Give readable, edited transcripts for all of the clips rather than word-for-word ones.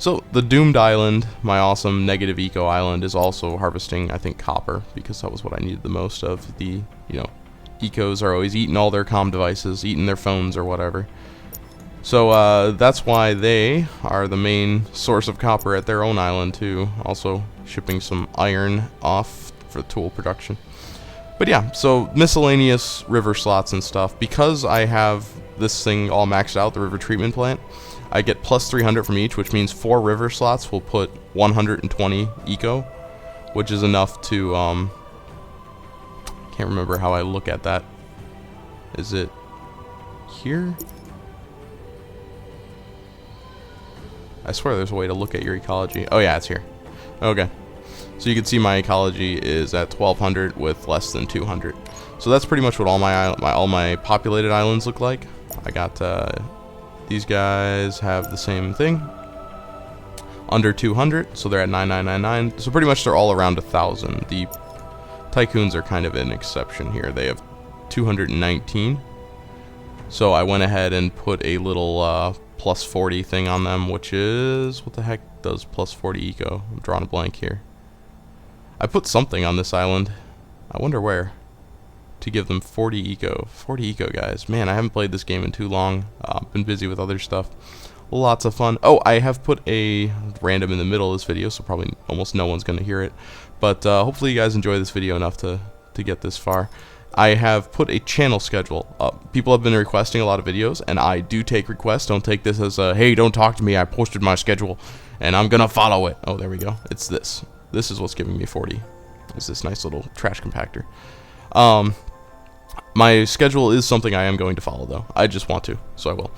So the doomed island, my awesome negative eco island, is also harvesting, I think, copper, because that was what I needed the most of. The, ecos are always eating all their comm devices, eating their phones or whatever. So that's why they are the main source of copper at their own island too. Also shipping some iron off for tool production. But yeah, so miscellaneous river slots and stuff. Because I have this thing all maxed out, the river treatment plant, I get plus 300 from each, which means 4 river slots will put 120 eco, which is enough to, can't remember how I look at that. Is it here? I swear there's a way to look at your ecology. Oh yeah, it's here. Okay. So you can see my ecology is at 1200 with less than 200. So that's pretty much what all my populated islands look like. I got these guys have the same thing. Under 200, so they're at 9999. So pretty much they're all around 1000. The Tycoons are kind of an exception here. They have 219. So I went ahead and put a little plus 40 thing on them, which is, what the heck does plus 40 eco? I'm drawing a blank here. I put something on this island. I wonder where. To give them 40 eco. 40 eco, guys. Man, I haven't played this game in too long. Been busy with other stuff. Lots of fun. Oh, I have put a random in the middle of this video, so probably almost no one's going to hear it. But hopefully you guys enjoy this video enough to get this far. I have put a channel schedule up. People have been requesting a lot of videos, and I do take requests. Don't take this as a, hey, don't talk to me, I posted my schedule, and I'm going to follow it. Oh, there we go. It's this. This is what's giving me 40. It's this nice little trash compactor. My schedule is something I am going to follow, though. I just want to, so I will.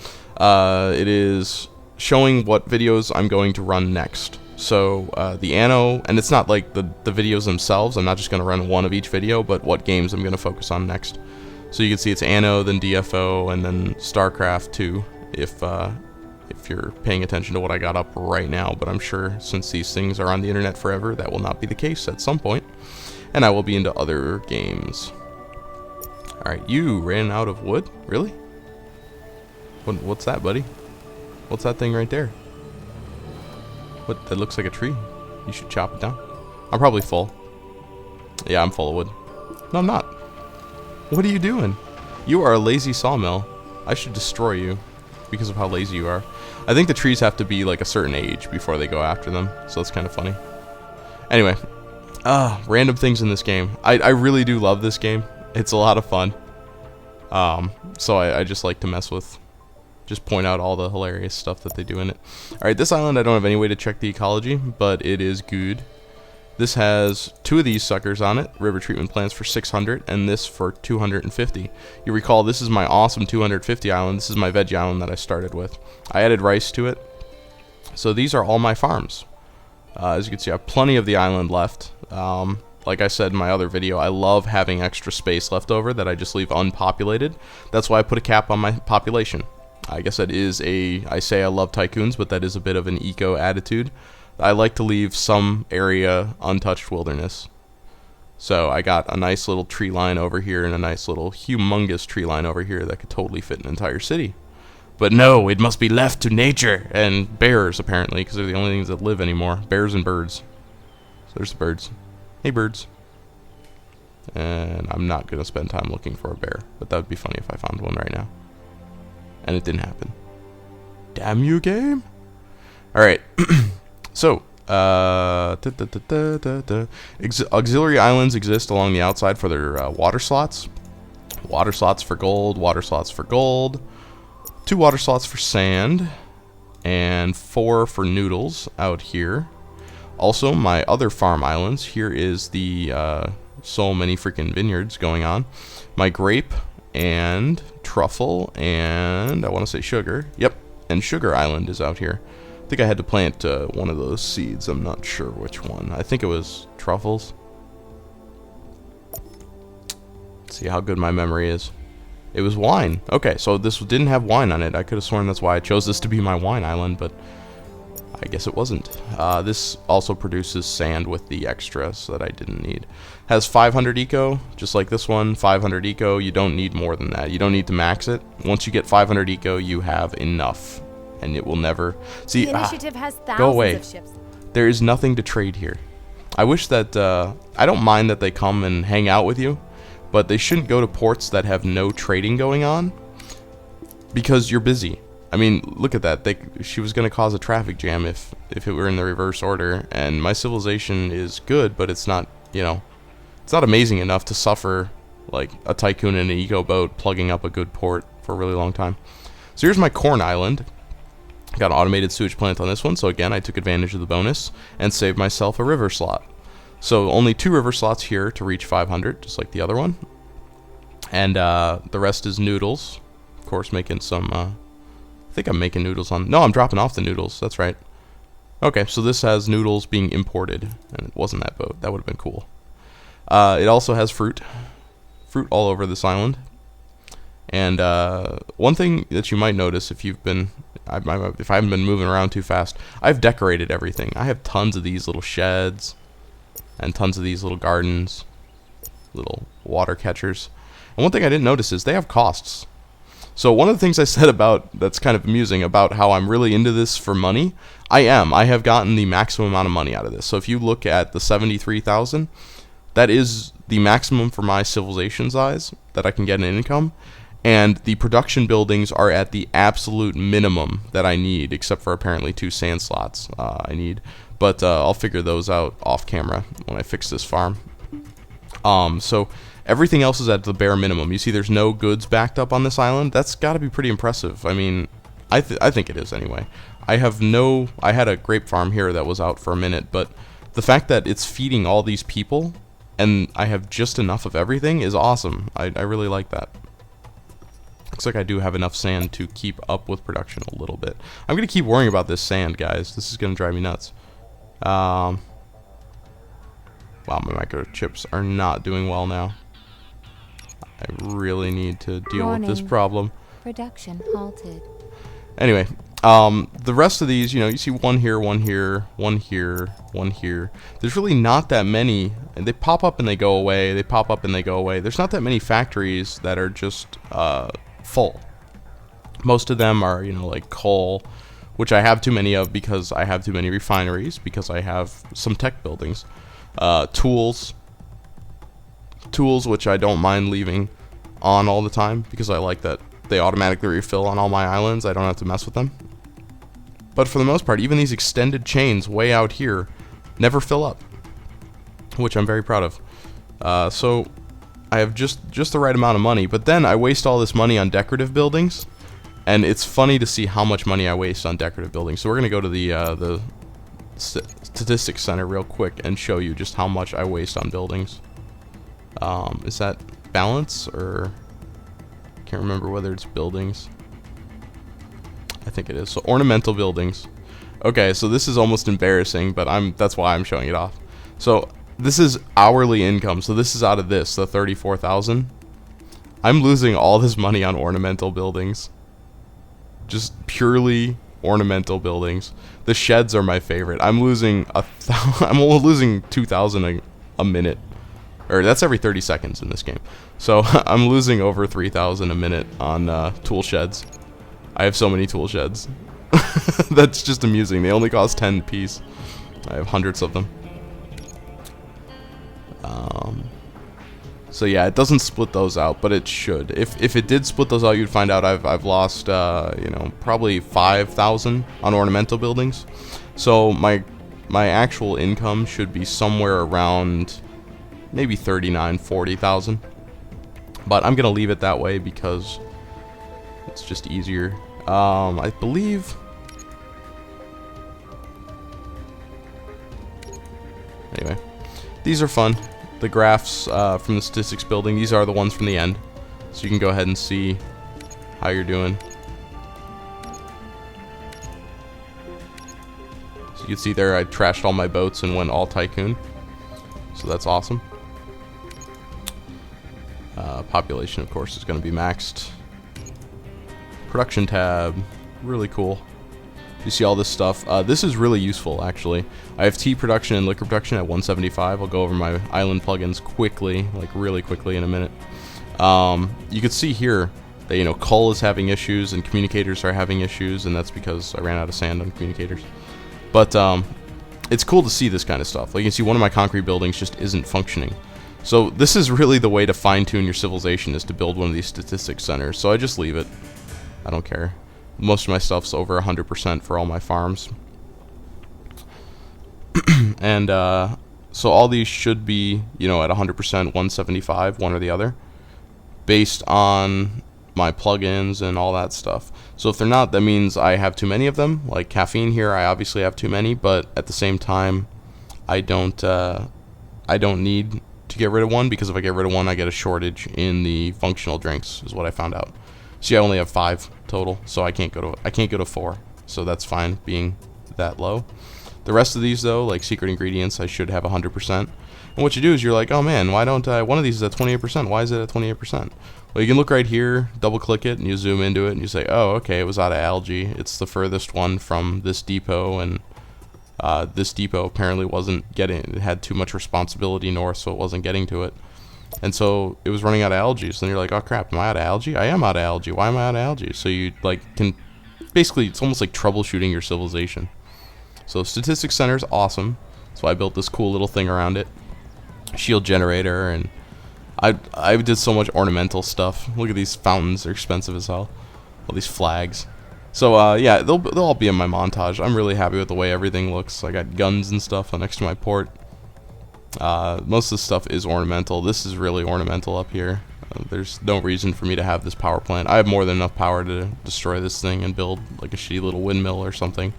It is showing what videos I'm going to run next. So the Anno, and it's not like the videos themselves. I'm not just going to run one of each video, but what games I'm going to focus on next. So you can see it's Anno, then DFO, and then Starcraft II, if you're paying attention to what I got up right now. But I'm sure since these things are on the internet forever, that will not be the case at some point. And I will be into other games. Alright, you ran out of wood? Really? What's that, buddy? What's that thing right there? What? That looks like a tree. You should chop it down. I'm probably full. Yeah, I'm full of wood. No, I'm not. What are you doing? You are a lazy sawmill. I should destroy you because of how lazy you are. I think the trees have to be like a certain age before they go after them, so that's kind of funny. Anyway, random things in this game. I really do love this game. It's a lot of fun. So I just like to mess with, just point out all the hilarious stuff that they do in it. Alright, this island I don't have any way to check the ecology, but it is good. This has 2 of these suckers on it, river treatment plants for 600, and this for 250. You recall, this is my awesome 250 island. This is my veggie island that I started with. I added rice to it. So these are all my farms. As you can see, I have plenty of the island left. Like I said in my other video, I love having extra space left over that I just leave unpopulated. That's why I put a cap on my population. I guess that is I say I love Tycoons, but that is a bit of an eco attitude. I like to leave some area untouched wilderness. So I got a nice little tree line over here and a nice little humongous tree line over here that could totally fit an entire city. But no, it must be left to nature and bears, apparently, because they're the only things that live anymore. Bears and birds. So there's the birds. Hey, birds. And I'm not going to spend time looking for a bear, but that would be funny if I found one right now. And it didn't happen. Damn you, game. Alright. So, auxiliary islands exist along the outside for their water slots. Water slots for gold, water slots for gold. 2 water slots for sand. And 4 for noodles out here. Also, my other farm islands. Here is the so many freaking vineyards going on. My grape and truffle and I want to say sugar. Yep, and sugar island is out here. I think I had to plant one of those seeds. I'm not sure which one. I think it was truffles. Let's see how good my memory is. It was wine. Okay, so this didn't have wine on it. I could have sworn that's why I chose this to be my wine island, but I guess it wasn't. This also produces sand with the extras that I didn't need. Has 500 eco, just like this one. 500 eco. You don't need more than that. You don't need to max it. Once you get 500 eco, you have enough. and it will never... See, The initiative has thousands go away. of ships. There is nothing to trade here. I wish that... I don't mind that they come and hang out with you, but they shouldn't go to ports that have no trading going on, because you're busy. I mean, look at that. She was going to cause a traffic jam if it were in the reverse order, and my civilization is good, but it's not, you know, it's not amazing enough to suffer like a Tycoon and an eco boat plugging up a good port for a really long time. So here's my corn island. Got an automated sewage plant on this one, so again, I took advantage of the bonus and saved myself a river slot. So only 2 river slots here to reach 500, just like the other one. And the rest is noodles. Of course, making some... I think I'm making noodles on... No, I'm dropping off the noodles. That's right. Okay, so this has noodles being imported. And it wasn't that boat. That would have been cool. It also has fruit. Fruit all over this island. And one thing that you might notice if you've been... if I haven't been moving around too fast, I've decorated everything. I have tons of these little sheds. And tons of these little gardens. Little water catchers. And one thing I didn't notice is they have costs. So one of the things I said about, that's kind of amusing, about how I'm really into this for money, I am. I have gotten the maximum amount of money out of this. So if you look at the 73,000, that is the maximum for my civilization size that I can get in income. And the production buildings are at the absolute minimum that I need, except for apparently 2 sand slots I need. But I'll figure those out off camera when I fix this farm. So... everything else is at the bare minimum. You see there's no goods backed up on this island. That's got to be pretty impressive. I mean, I think it is anyway. I had a grape farm here that was out for a minute, but the fact that it's feeding all these people and I have just enough of everything is awesome. I really like that. Looks like I do have enough sand to keep up with production a little bit. I'm going to keep worrying about this sand, guys. This is going to drive me nuts. Wow, my microchips are not doing well now. I really need to deal with this problem. Production halted. Anyway, the rest of these, you know, you see one here, one here, one here, one here. There's really not that many. And they pop up and they go away. They pop up and they go away. There's not that many factories that are just full. Most of them are, you know, like coal, which I have too many of because I have too many refineries, because I have some tech buildings. Tools, which I don't mind leaving on all the time because I like that they automatically refill on all my islands. I don't have to mess with them. But for the most part, even these extended chains way out here never fill up, which I'm very proud of. So I have just the right amount of money, but then I waste all this money on decorative buildings, and it's funny to see how much money I waste on decorative buildings. So we're gonna go to the statistics center real quick and show you just how much I waste on buildings. Is that balance, or can't remember whether it's buildings. I think it is. So ornamental buildings. Okay, so this is almost embarrassing, but that's why I'm showing it off. So this is hourly income. So this is out of this, the 34,000. I'm losing all this money on ornamental buildings. Just purely ornamental buildings. The sheds are my favorite. I'm losing I'm losing 2,000 a minute. Or that's every 30 seconds in this game. So I'm losing over 3,000 a minute on tool sheds. I have so many tool sheds. That's just amusing. They only cost 10 apiece. I have hundreds of them. So yeah, it doesn't split those out, but it should. If it did split those out, you'd find out I've lost you know, probably 5,000 on ornamental buildings. So my actual income should be somewhere around maybe 40,000. But I'm gonna leave it that way because it's just easier. I believe. Anyway, these are fun. The graphs from the statistics building, these are the ones from the end. So you can go ahead and see how you're doing. So you can see there I trashed all my boats and went all Tycoon. So that's awesome. Population, of course, is going to be maxed. Production tab, really cool. You see all this stuff. This is really useful, actually. I have tea production and liquor production at 175. I'll go over my island plugins quickly, like really quickly in a minute. You can see here, that, you know, coal is having issues and communicators are having issues, and that's because I ran out of sand on communicators. But it's cool to see this kind of stuff. Like you can see one of my concrete buildings just isn't functioning. So this is really the way to fine-tune your civilization, is to build one of these statistics centers. So I just leave it. I don't care. Most of my stuff's over 100% for all my farms. And so all these should be, you know, at 100%, 175, one or the other, based on my plugins and all that stuff. So if they're not, that means I have too many of them. Like caffeine here, I obviously have too many, but at the same time, I don't need to get rid of one, because if I get rid of one, I get a shortage in the functional drinks, is what I found out. See, I only have 5 total, so I can't go to 4. So that's fine being that low. The rest of these though, like secret ingredients, I should have 100%. And what you do is you're like, oh man, why don't I? One of these is at 28%. Why is it at 28%? Well, you can look right here, double click it, and you zoom into it, and you say, oh, okay, it was out of algae. It's the furthest one from this depot, and this depot apparently wasn't getting, it had too much responsibility north, so it wasn't getting to it. And so it was running out of algae. So then you're like, oh crap, am I out of algae? I am out of algae. Why am I out of algae? So you like can, basically, it's almost like troubleshooting your civilization. So statistics center is awesome. So I built this cool little thing around it. Shield generator, and I did so much ornamental stuff. Look at these fountains, they're expensive as hell. All these flags. So yeah, they'll all be in my montage. I'm really happy with the way everything looks. I got guns and stuff next to my port. Most of the stuff is ornamental. This is really ornamental up here. There's no reason for me to have this power plant. I have more than enough power to destroy this thing and build like a shitty little windmill or something.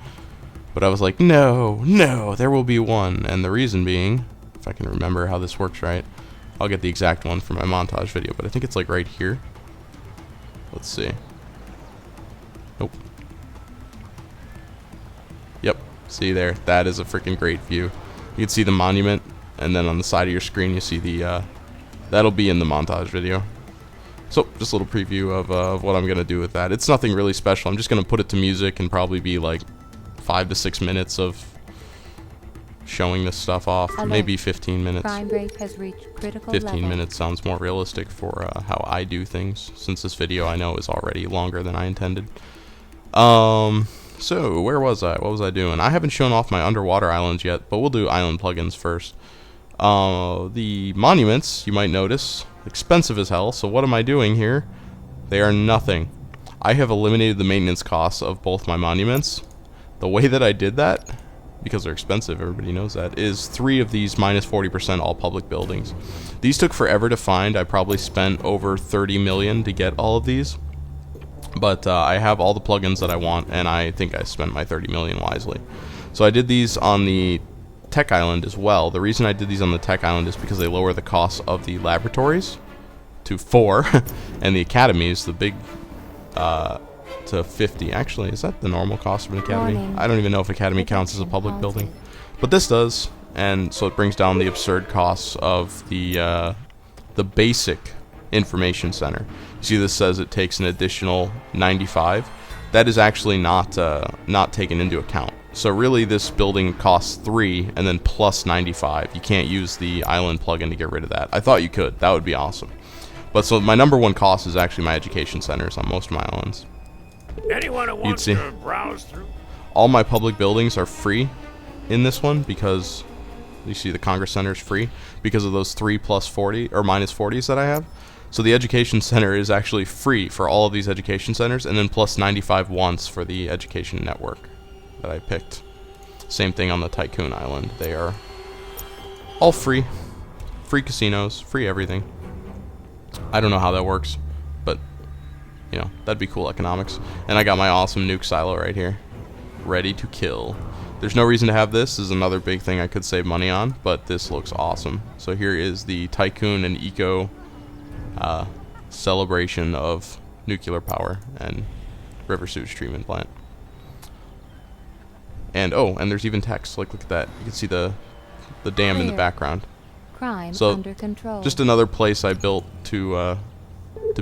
But I was like, no, there will be one. And the reason being, if I can remember how this works right, I'll get the exact one for my montage video, but I think it's like right here. Let's see. Nope. Yep, see there, that is a freaking great view. You can see the monument, and then on the side of your screen you see the, that'll be in the montage video. So, just a little preview of what I'm going to do with that. It's nothing really special. I'm just going to put it to music and probably be like 5 to 6 minutes of showing this stuff off. Alert. Maybe 15 minutes. Crime rate has reached critical 15 level. minutes sounds more realistic for how I do things, since this video I know is already longer than I intended. So where was I? What was I doing? I haven't shown off my underwater islands yet, but we'll do island plugins first. The monuments, you might notice, expensive as hell. So what am I doing here? They are nothing. I have eliminated the maintenance costs of both my monuments. The way that I did that, because they're expensive, everybody knows that, is 3 of these minus 40% all public buildings. These took forever to find. I probably spent over 30 million to get all of these. But I have all the plugins that I want, and I think I spent my 30 million wisely. So I did these on the Tech Island as well. The reason I did these on the Tech Island is because they lower the cost of the laboratories to 4, and the academies, the big, to 50. Actually, is that the normal cost of an academy? Warning. I don't even know if academy counts as a public building, but this does, and so it brings down the absurd costs of the basic information center. You see, this says it takes an additional 95. That is actually not taken into account. So really, this building costs 3 and then plus 95. You can't use the island plugin to get rid of that. I thought you could. That would be awesome. But so my number 1 cost is actually my education centers on most of my islands. Anyone who wants to browse through? All my public buildings are free in this one, because you see the Congress Center is free because of those 3 plus 40 or minus 40s that I have. So the education center is actually free for all of these education centers, and then plus 95 once for the education network that I picked. Same thing on the Tycoon Island. They are all free. Free casinos, free everything. I don't know how that works, but you know, that'd be cool economics. And I got my awesome nuke silo right here, ready to kill. There's no reason to have this. This is another big thing I could save money on, but this looks awesome. So here is the Tycoon and Eco celebration of nuclear power and river sewage treatment plant. And oh, and there's even text. Like, look at that. You can see the dam in the background. Crime So under control. just another place I built to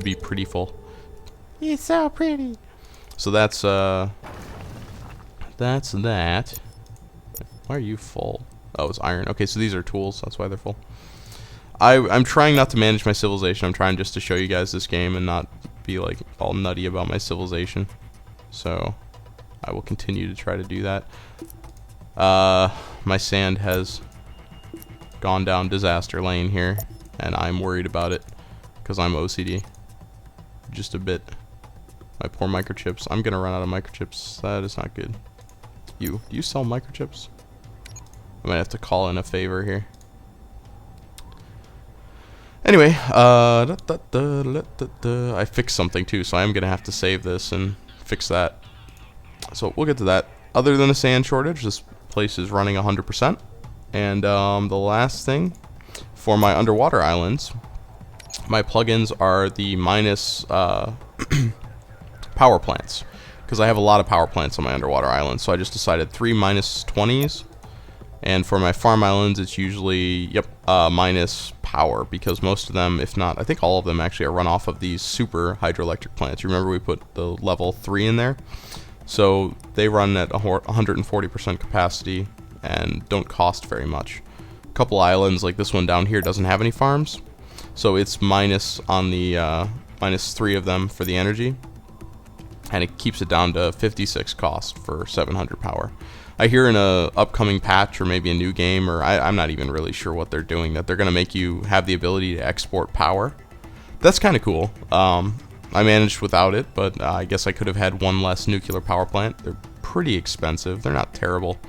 be prettyful. It's so pretty. So that's that. Why are you full? Oh, it's iron. Okay, so these are tools. That's why they're full. I'm trying not to manage my civilization. I'm trying just to show you guys this game and not be like all nutty about my civilization. So I will continue to try to do that. My sand has gone down disaster lane here, and I'm worried about it because I'm OCD just a bit. My poor microchips. I'm gonna run out of microchips. That is not good. Do you sell microchips? I might have to call in a favor here. Anyway, I fixed something too, so I am gonna have to save this and fix that. So we'll get to that. Other than a sand shortage, this place is running 100%. And the last thing, for my underwater islands, my plugins are the minus power plants, because I have a lot of power plants on my underwater islands. So I just decided 3 minus 20s. And for my farm islands, it's usually, minus power, because most of them, if not, I think all of them actually are run off of these super hydroelectric plants. Remember we put the level 3 in there? So they run at 140% capacity and don't cost very much. A couple islands, like this one down here, doesn't have any farms. So it's minus on the, minus 3 of them for the energy. And it keeps it down to 56 cost for 700 power. I hear in a upcoming patch or maybe a new game, or I'm not even really sure what they're doing, that they're going to make you have the ability to export power. That's kind of cool. I managed without it, but I guess I could have had one less nuclear power plant. They're pretty expensive. They're not terrible.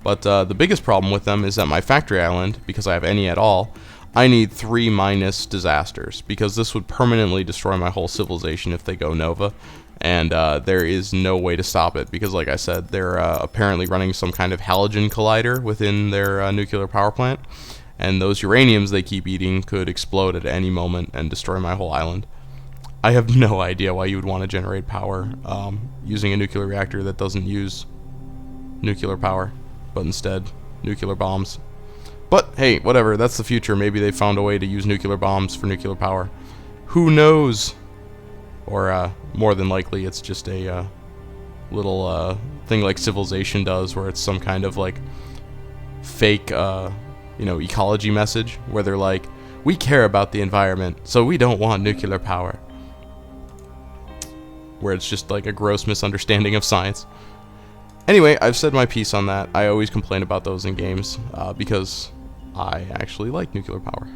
But the biggest problem with them is that my factory island, because I have any at all, I need 3 minus disasters, because this would permanently destroy my whole civilization if they go Nova. And there is no way to stop it, because like I said, they're apparently running some kind of halogen collider within their nuclear power plant, and those uraniums they keep eating could explode at any moment and destroy my whole island. I have no idea why you would want to generate power using a nuclear reactor that doesn't use nuclear power, but instead nuclear bombs. But hey, whatever, that's the future. Maybe they found a way to use nuclear bombs for nuclear power. Who knows? Or more than likely it's just a little thing like Civilization does, where it's some kind of like fake ecology message where they're like, we care about the environment, so we don't want nuclear power. Where it's just like a gross misunderstanding of science. Anyway, I've said my piece on that. I always complain about those in games because I actually like nuclear power.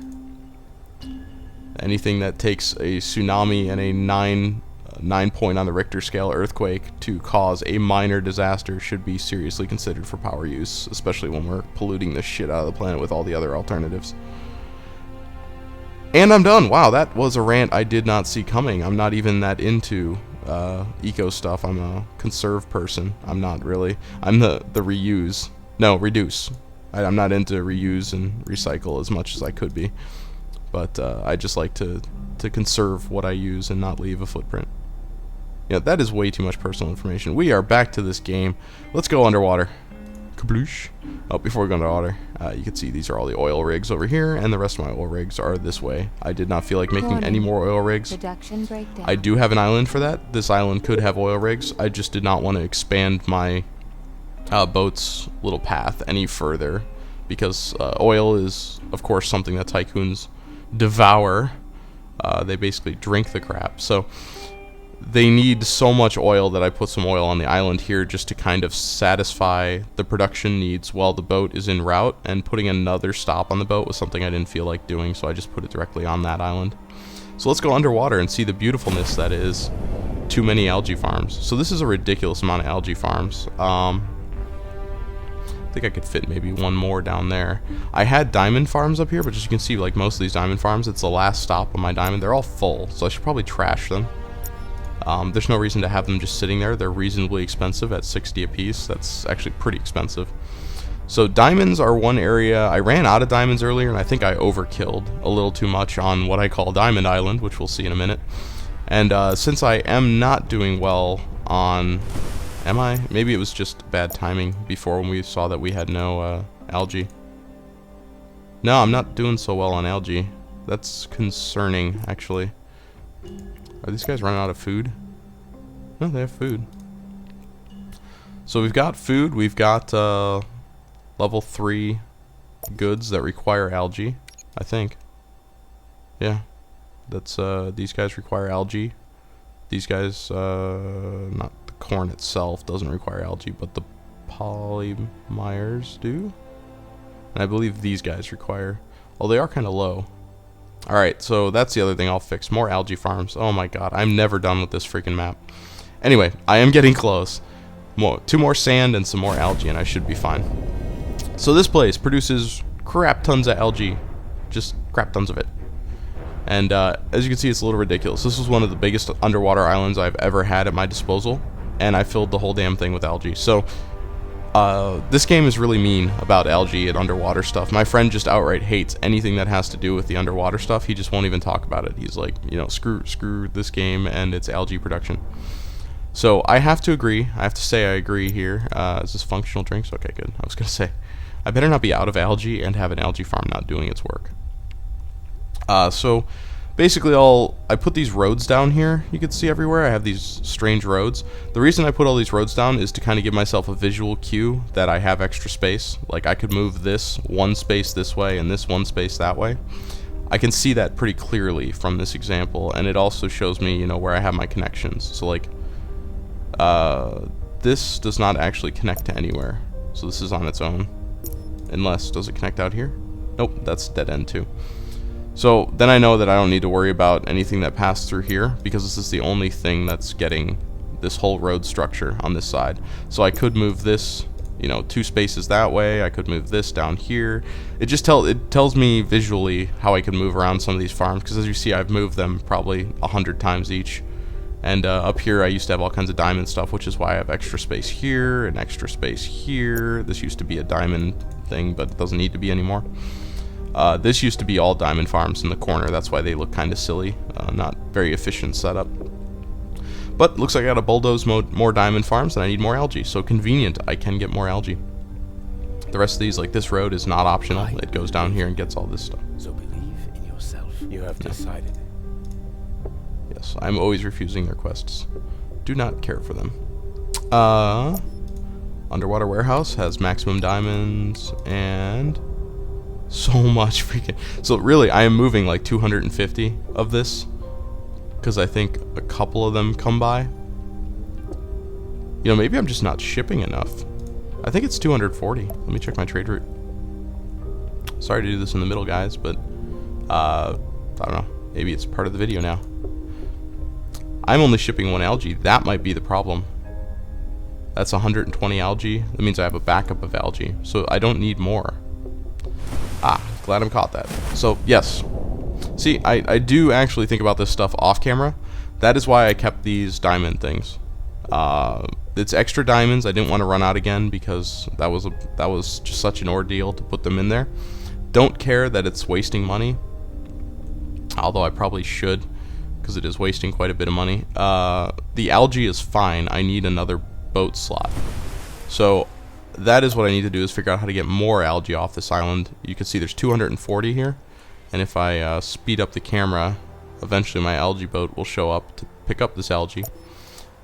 Anything that takes a tsunami and a 9 point on the Richter scale earthquake to cause a minor disaster should be seriously considered for power use, especially when we're polluting the shit out of the planet with all the other alternatives. And I'm done. Wow, that was a rant I did not see coming. I'm not even that into eco stuff. I'm a conserve person. I'm not really. I'm the reuse. No, reduce. I'm not into reuse and recycle as much as I could be. But I just like to conserve what I use and not leave a footprint. Yeah, that is way too much personal information. We are back to this game. Let's go underwater. Kabloosh. Oh, before we go underwater, you can see these are all the oil rigs over here, and the rest of my oil rigs are this way. I did not feel like making any more oil rigs. Production breakdown. I do have an island for that. This island could have oil rigs. I just did not want to expand my boat's little path any further, because oil is, of course, something that Tycoons devour. They basically drink the crap. So they need so much oil that I put some oil on the island here just to kind of satisfy the production needs while the boat is en route, and putting another stop on the boat was something I didn't feel like doing, so I just put it directly on that island. So let's go underwater and see the beautifulness that is too many algae farms. So this is a ridiculous amount of algae farms. I think I could fit maybe one more down there. I had diamond farms up here, but as you can see, like most of these diamond farms, it's the last stop on my diamond. They're all full, so I should probably trash them. There's no reason to have them just sitting there. They're reasonably expensive at 60 a piece. That's actually pretty expensive. So diamonds are one area. I ran out of diamonds earlier, and I think I overkilled a little too much on what I call Diamond Island, which we'll see in a minute. And since I am not doing well on... Am I? Maybe it was just bad timing before when we saw that we had no algae. No, I'm not doing so well on algae. That's concerning, actually. Are these guys running out of food? No, they have food. So we've got food. We've got level 3 goods that require algae, I think. Yeah. That's these guys require algae. These guys, not the corn itself doesn't require algae, but the polymers do. And I believe these guys require, well, they are kind of low. Alright, so that's the other thing I'll fix. More algae farms. Oh my god, I'm never done with this freaking map. Anyway, I am getting close. Two more sand and some more algae and I should be fine. So this place produces crap tons of algae. Just crap tons of it. And as you can see, it's a little ridiculous. This was one of the biggest underwater islands I've ever had at my disposal. And I filled the whole damn thing with algae. So this game is really mean about algae and underwater stuff. My friend just outright hates anything that has to do with the underwater stuff. He just won't even talk about it. He's like, you know, screw this game and its algae production. So I have to agree. I have to say I agree here. Is this functional drinks? Okay, good. I was going to say, I better not be out of algae and have an algae farm not doing its work. So basically I put these roads down here. You can see everywhere I have these strange roads. The reason I put all these roads down is to kind of give myself a visual cue that I have extra space. Like I could move this one space this way and this one space that way. I can see that pretty clearly from this example, and it also shows me, you know, where I have my connections. So like this does not actually connect to anywhere. So this is on its own. Unless, does it connect out here? Nope, that's dead end too. So then I know that I don't need to worry about anything that passed through here, because this is the only thing that's getting this whole road structure on this side. So I could move this, you know, 2 spaces that way. I could move this down here. It just tells me visually how I can move around some of these farms, because as you see, I've moved them probably 100 times each. And up here I used to have all kinds of diamond stuff, which is why I have extra space here and extra space here. This used to be a diamond thing, but it doesn't need to be anymore. This used to be all diamond farms in the corner. That's why they look kind of silly. Not very efficient setup. But looks like I got to bulldoze more diamond farms and I need more algae. So convenient, I can get more algae. The rest of these, like this road, is not optional. It goes down here and gets all this stuff. So believe in yourself. You have decided. Yes, I'm always refusing their quests. Do not care for them. Underwater warehouse has maximum diamonds and so much freaking. So really, I am moving like 250 of this because I think a couple of them come by. You know, maybe I'm just not shipping enough. I think it's 240. Let me check my trade route. Sorry to do this in the middle, guys, but I don't know. Maybe it's part of the video now. I'm only shipping 1 algae. That might be the problem. That's 120 algae. That means I have a backup of algae. So I don't need more. Ah, glad I'm caught that. So, yes. See, I do actually think about this stuff off camera. That is why I kept these diamond things. It's extra diamonds. I didn't want to run out again because that was just such an ordeal to put them in there. Don't care that it's wasting money. Although I probably should, because it is wasting quite a bit of money. The algae is fine. I need another boat slot. So that is what I need to do, is figure out how to get more algae off this island. You can see there's 240 here, and if I speed up the camera, eventually my algae boat will show up to pick up this algae,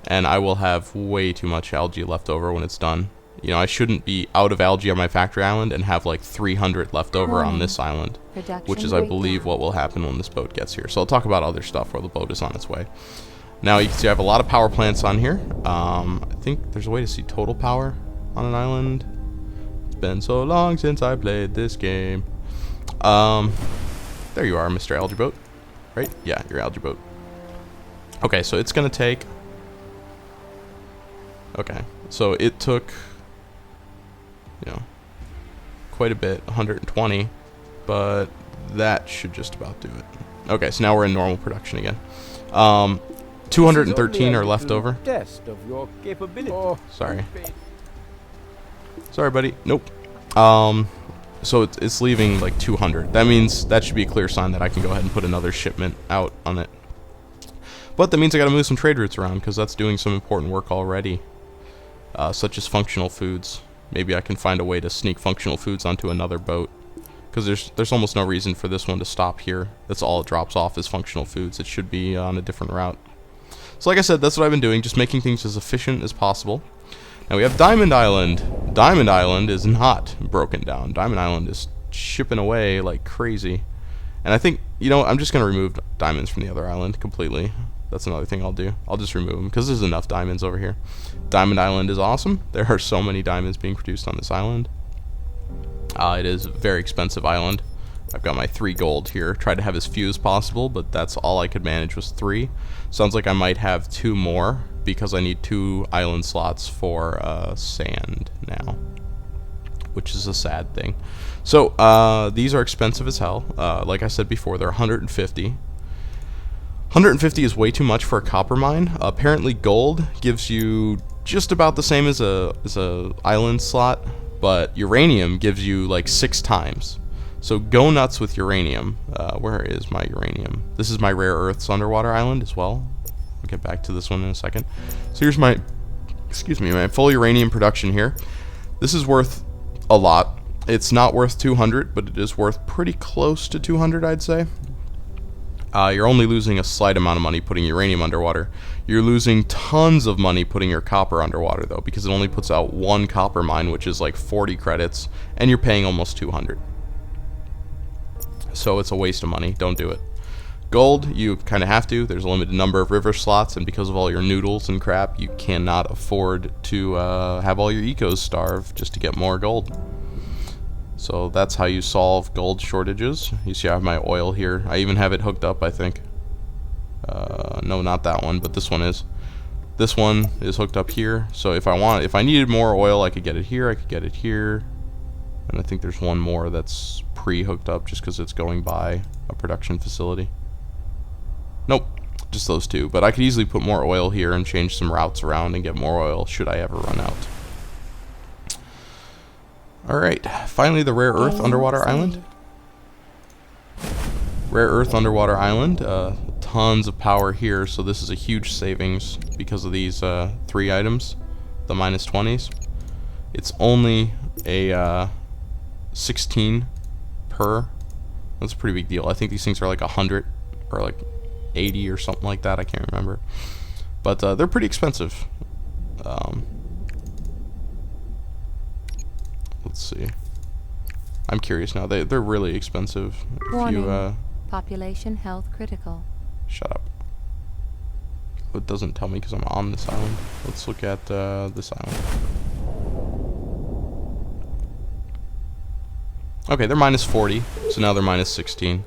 and I will have way too much algae left over when it's done. You know, I shouldn't be out of algae on my factory island and have like 300 left over on this island, which is, I believe, what will happen when this boat gets here. So I'll talk about other stuff while the boat is on its way. Now you can see I have a lot of power plants on here. I think there's a way to see total power on an island. It's been so long since I played this game. There you are, Mr. Algae Boat. Right? Yeah, your algae boat. Okay, so it's gonna take... Okay, so it took... you know, quite a bit, 120, but that should just about do it. Okay, so now we're in normal production again. 213 are left over. Test of your capability. Sorry. Sorry, buddy. Nope. So it's leaving like 200. That means that should be a clear sign that I can go ahead and put another shipment out on it. But that means I gotta move some trade routes around, because that's doing some important work already. Such as functional foods. Maybe I can find a way to sneak functional foods onto another boat, because there's almost no reason for this one to stop here. That's all it drops off is functional foods. It should be on a different route. So like I said, that's what I've been doing, just making things as efficient as possible. Now we have Diamond Island. Diamond Island is not broken down. Diamond Island is shipping away like crazy. And I think, you know, I'm just going to remove diamonds from the other island completely. That's another thing I'll do. I'll just remove them because there's enough diamonds over here. Diamond Island is awesome. There are so many diamonds being produced on this island. It is a very expensive island. I've got my 3 gold here. Tried to have as few as possible, but that's all I could manage was 3. Sounds like I might have 2 more because I need 2 island slots for sand now, which is a sad thing. So these are expensive as hell. Like I said before, they're 150. 150 is way too much for a copper mine. Apparently gold gives you just about the same as a island slot, but uranium gives you like 6 times. So go nuts with uranium. Where is my uranium? This is my rare earths underwater island as well. I'll get back to this one in a second. So here's my, my full uranium production here. This is worth a lot. It's not worth 200, but it is worth pretty close to 200, I'd say. You're only losing a slight amount of money putting uranium underwater. You're losing tons of money putting your copper underwater, though, because it only puts out 1 copper mine, which is like 40 credits, and you're paying almost 200. So it's a waste of money. Don't do it. Gold, you kind of have to. There's a limited number of river slots, and because of all your noodles and crap, you cannot afford to have all your ecos starve just to get more gold. So that's how you solve gold shortages. You see I have my oil here. I even have it hooked up, I think. No, not that one, but this one is. This one is hooked up here. So if I needed more oil, I could get it here, I could get it here. And I think there's one more that's pre-hooked up just because it's going by a production facility. Nope, just those 2. But I could easily put more oil here and change some routes around and get more oil should I ever run out. Alright, finally the rare earth underwater island. Rare earth underwater island. Tons of power here, so this is a huge savings because of these 3 items, the -20s. It's only a 16 per. That's a pretty big deal. I think these things are like 100 or like 80 or something like that. I can't remember, but they're pretty expensive. Let's see. I'm curious now. They're really expensive. Warning. If you Population health critical. shut up. It doesn't tell me because I'm on this island. Let's look at this island. Okay, they're -40, so now they're -16.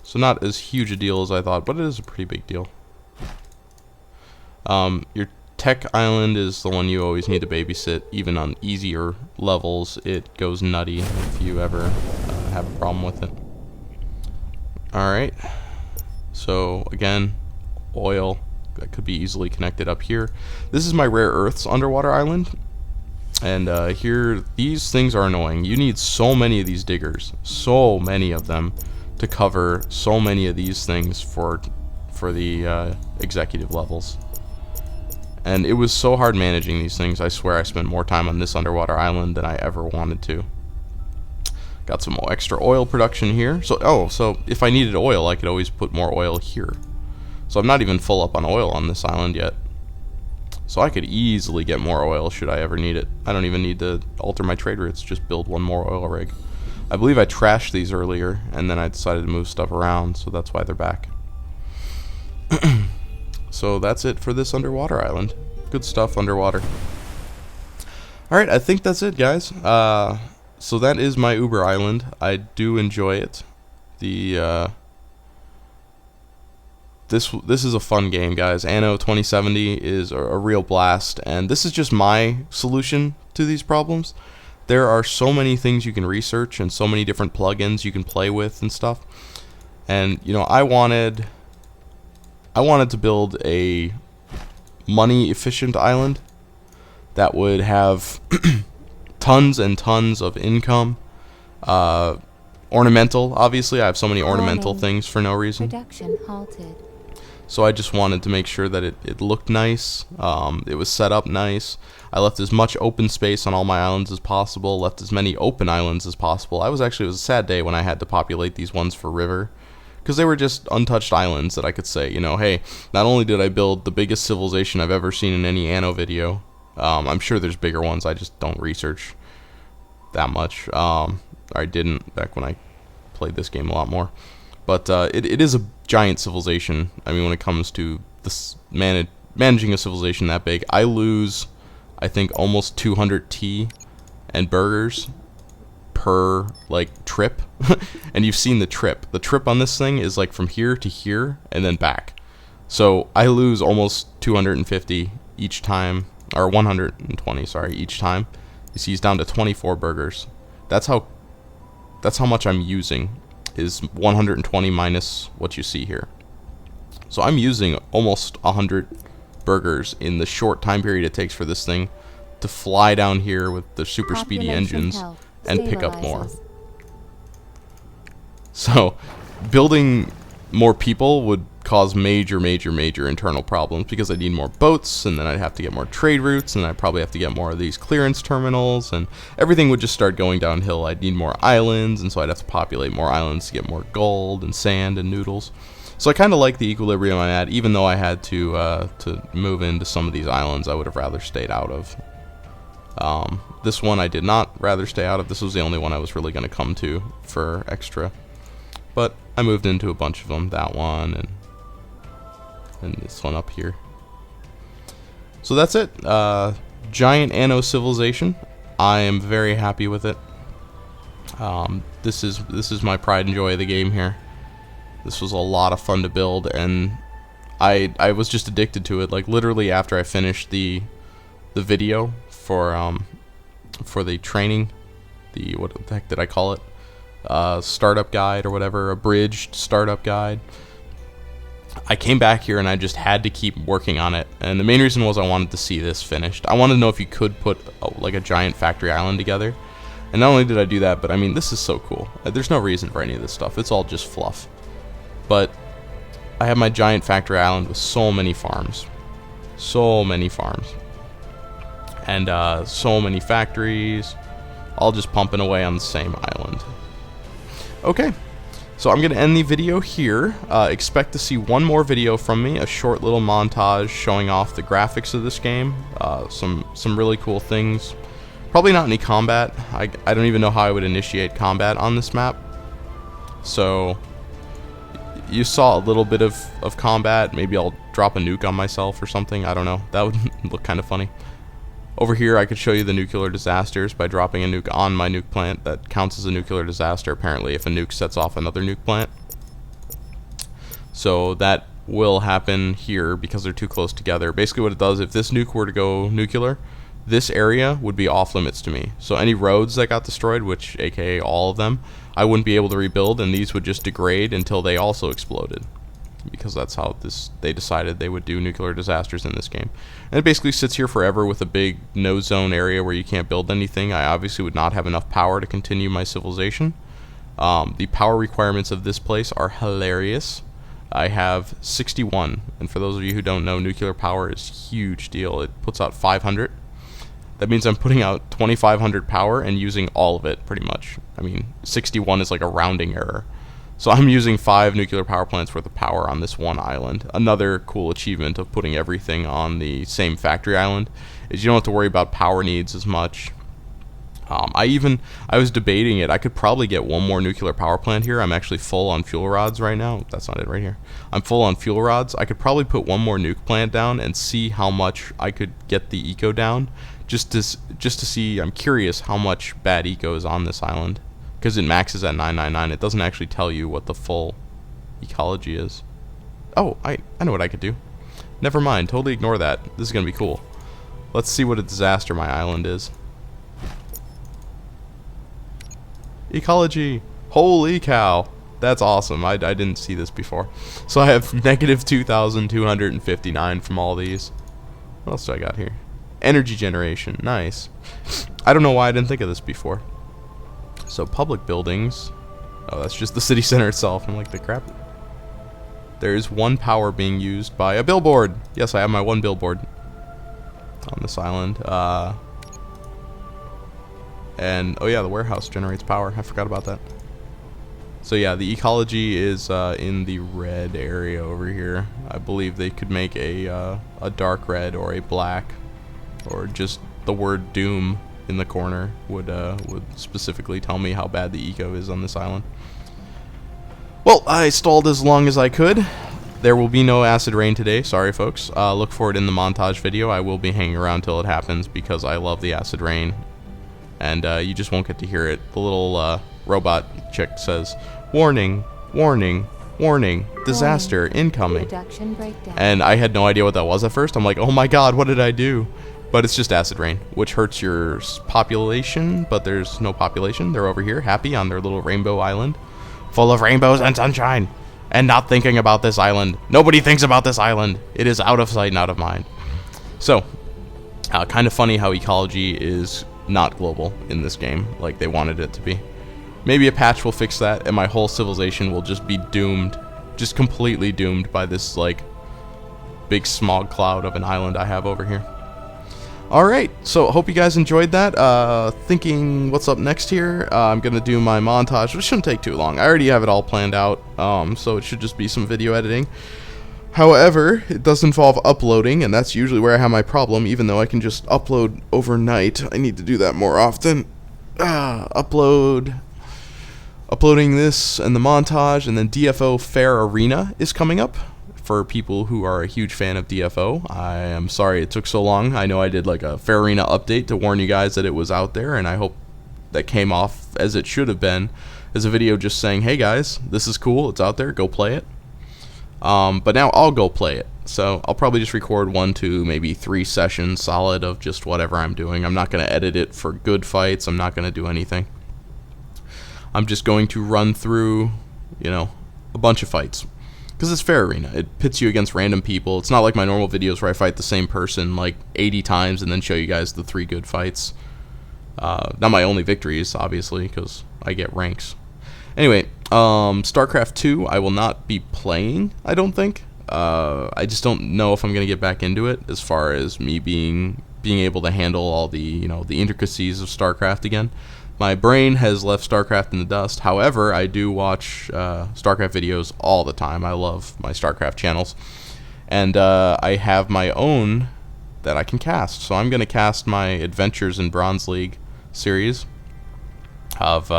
So not as huge a deal as I thought, but it is a pretty big deal. Your tech island is the one you always need to babysit. Even on easier levels, it goes nutty if you ever have a problem with it. Alright, so again, oil that could be easily connected up here. This is my rare earths underwater island. And here, these things are annoying. You need so many of these diggers, so many of them, to cover so many of these things for the executive levels. And it was so hard managing these things. I swear I spent more time on this underwater island than I ever wanted to. Got some extra oil production here. So if I needed oil, I could always put more oil here. So I'm not even full up on oil on this island yet. So I could easily get more oil should I ever need it. I don't even need to alter my trade routes, just build one more oil rig. I believe I trashed these earlier, and then I decided to move stuff around, so that's why they're back. So that's it for this underwater island. Good stuff underwater. Alright, I think that's it, guys. So that is my Uber island. I do enjoy it. This is a fun game, guys. Anno 2070 is a real blast, and this is just my solution to these problems. There are so many things you can research and so many different plugins you can play with and stuff. And you know, I wanted to build a money efficient island that would have tons and tons of income. Ornamental, obviously. I have so many ornamental things for no reason. Production halted. So I just wanted to make sure that it looked nice, it was set up nice. I left as much open space on all my islands as possible, left as many open islands as possible. It was a sad day when I had to populate these ones for river, because they were just untouched islands that I could say, you know, hey, not only did I build the biggest civilization I've ever seen in any Anno video, I'm sure there's bigger ones, I just don't research that much. I didn't back when I played this game a lot more. But it is a giant civilization. I mean, when it comes to this managing a civilization that big, I lose, I think, almost 200 tea and burgers per like trip. And you've seen the trip. The trip on this thing is like from here to here and then back. So I lose almost 250 each time, or 120, sorry, each time. You see, he's down to 24 burgers. That's how much I'm using, is 120 minus what you see here. So I'm using almost 100 burgers in the short time period it takes for this thing to fly down here with the super speedy engines and pick up more. So building more people would cause major internal problems, because I need more boats, and then I'd have to get more trade routes, and I'd probably have to get more of these clearance terminals, and everything would just start going downhill. I'd need more islands, and so I'd have to populate more islands to get more gold and sand and noodles. So I kind of like the equilibrium I'm at, even though I had to move into some of these islands I would have rather stayed out of. This one I did not rather stay out of. This was the only one I was really going to come to for extra. But I moved into a bunch of them, that one and this one up here. So that's it. Giant Anno civilization. I am very happy with it. This is my pride and joy of the game here. This was a lot of fun to build, and I was just addicted to it. Like literally after I finished the video for the training, what the heck did I call it? Startup guide or whatever, abridged startup guide. I came back here and I just had to keep working on it, and the main reason was I wanted to see this finished. I wanted to know if you could put like a giant factory island together, and not only did I do that, but I mean, this is so cool. There's no reason for any of this stuff. It's all just fluff. But I have my giant factory island with so many farms, and so many factories, all just pumping away on the same island. Okay, so I'm going to end the video here. Expect to see one more video from me, a short little montage showing off the graphics of this game, some really cool things. Probably not any combat. I don't even know how I would initiate combat on this map. So you saw a little bit of combat. Maybe I'll drop a nuke on myself or something. I don't know. That would look kind of funny. Over here, I could show you the nuclear disasters by dropping a nuke on my nuke plant. That counts as a nuclear disaster, apparently, if a nuke sets off another nuke plant. So that will happen here because they're too close together. Basically what it does, if this nuke were to go nuclear, this area would be off limits to me. So any roads that got destroyed, which aka all of them, I wouldn't be able to rebuild, and these would just degrade until they also exploded. Because that's how they decided they would do nuclear disasters in this game. And it basically sits here forever with a big no zone area where you can't build anything. I obviously would not have enough power to continue my civilization. The power requirements of this place are hilarious. I have 61, and for those of you who don't know, nuclear power is a huge deal. It puts out 500. That means I'm putting out 2,500 power and using all of it, pretty much. I mean, 61 is like a rounding error. So I'm using 5 nuclear power plants worth of power on this one island. Another cool achievement of putting everything on the same factory island is you don't have to worry about power needs as much. I was debating it. I could probably get one more nuclear power plant here. I'm actually full on fuel rods right now. That's not it right here. I'm full on fuel rods. I could probably put one more nuke plant down and see how much I could get the eco down. Just to see, I'm curious how much bad eco is on this island. Because it maxes at 999, it doesn't actually tell you what the full ecology is. Oh, I know what I could do. Never mind, totally ignore that. This is going to be cool. Let's see what a disaster my island is. Ecology! Holy cow! That's awesome. I didn't see this before. So I have negative 2,259 from all these. What else do I got here? Energy generation. Nice. I don't know why I didn't think of this before. So public buildings. Oh, that's just the city center itself. I'm like, the crap. There's one power being used by a billboard. Yes, I have my one billboard on this island. And oh yeah, the warehouse generates power. I forgot about that. So yeah, the ecology is in the red area over here. I believe they could make a dark red or a black, or just the word doom in the corner would specifically tell me how bad the eco is on this island. Well, I stalled as long as I could. There will be no acid rain today. Sorry, folks. Look for it in the montage video. I will be hanging around till it happens because I love the acid rain. And you just won't get to hear it. The little robot chick says, "Warning, warning, warning, disaster incoming." Production breakdown. And I had no idea what that was at first. I'm like, oh my god, what did I do? But it's just acid rain, which hurts your population, but there's no population. They're over here, happy on their little rainbow island, full of rainbows and sunshine, and not thinking about this island. Nobody thinks about this island. It is out of sight and out of mind. So, kind of funny how ecology is not global in this game, like they wanted it to be. Maybe a patch will fix that, and my whole civilization will just be doomed, just completely doomed by this, like, big smog cloud of an island I have over here. Alright, so hope you guys enjoyed that. Thinking what's up next here, I'm going to do my montage, which shouldn't take too long. I already have it all planned out, so it should just be some video editing. However, it does involve uploading, and that's usually where I have my problem, even though I can just upload overnight. I need to do that more often. Uploading this and the montage, and then DFO Fair Arena is coming up. For people who are a huge fan of DFO, I am sorry it took so long. I know I did like a Fair Arena update to warn you guys that it was out there, and I hope that came off as it should have been, as a video just saying, hey guys, this is cool, it's out there, go play it. But now I'll go play it. So I'll probably just record 1 to maybe 3 sessions solid of just whatever I'm doing. I'm not going to edit it for good fights. I'm not going to do anything. I'm just going to run through, you know, a bunch of fights. Because it's Fair Arena. It pits you against random people. It's not like my normal videos where I fight the same person like 80 times and then show you guys the 3 good fights. Not my only victories, obviously, because I get ranks. Anyway, Starcraft II I will not be playing, I don't think. I just don't know if I'm going to get back into it as far as me being able to handle all the, you know, the intricacies of StarCraft again. My brain has left StarCraft in the dust. However, I do watch StarCraft videos all the time. I love my StarCraft channels. And I have my own that I can cast. So I'm going to cast my Adventures in Bronze League series of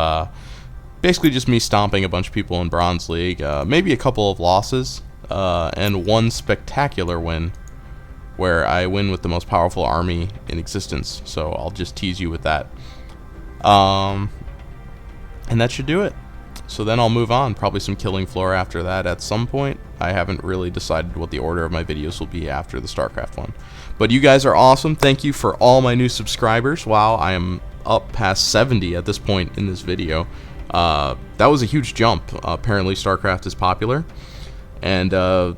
basically just me stomping a bunch of people in Bronze League. Maybe a couple of losses and 1 spectacular win where I win with the most powerful army in existence. So I'll just tease you with that. And that should do it. So then I'll move on, probably some Killing Floor after that at some point. I haven't really decided what the order of my videos will be after the StarCraft one. But you guys are awesome. Thank you for all my new subscribers. Wow, I am up past 70 at this point in this video. That was a huge jump. Apparently StarCraft is popular. And I'm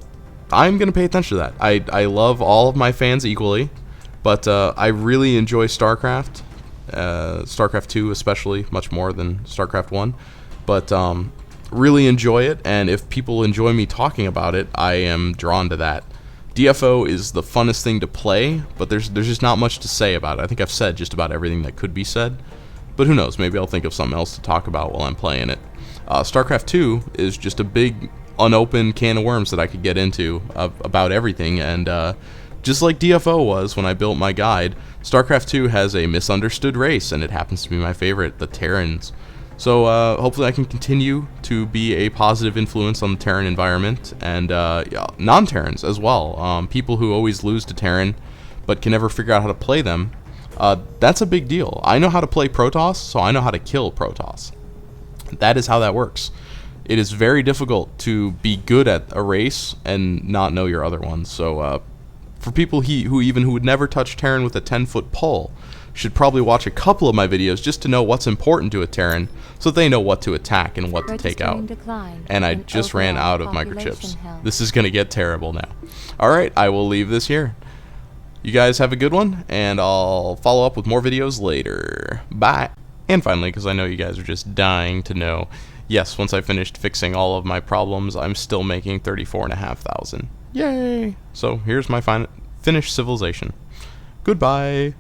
going to pay attention to that. I love all of my fans equally. But I really enjoy StarCraft. StarCraft II especially, much more than StarCraft 1, but really enjoy it, and if people enjoy me talking about it, I am drawn to that. DFO is the funnest thing to play, but there's just not much to say about it. I think I've said just about everything that could be said, but who knows, maybe I'll think of something else to talk about while I'm playing it. StarCraft II is just a big unopened can of worms that I could get into about everything, and just like DFO was when I built my guide, StarCraft II has a misunderstood race, and it happens to be my favorite, the Terrans. So hopefully I can continue to be a positive influence on the Terran environment, and non-Terrans as well. People who always lose to Terran, but can never figure out how to play them. That's a big deal. I know how to play Protoss, so I know how to kill Protoss. That is how that works. It is very difficult to be good at a race and not know your other ones. So for people who would never touch Terran with a 10-foot pole, should probably watch a couple of my videos just to know what's important to a Terran, so that they know what to attack and what to take out. And I just ran out of microchips. This is going to get terrible now. Alright, I will leave this here. You guys have a good one, and I'll follow up with more videos later. Bye! And finally, because I know you guys are just dying to know, yes, once I finished fixing all of my problems, I'm still making 34,500. Yay! So here's my finished civilization. Goodbye!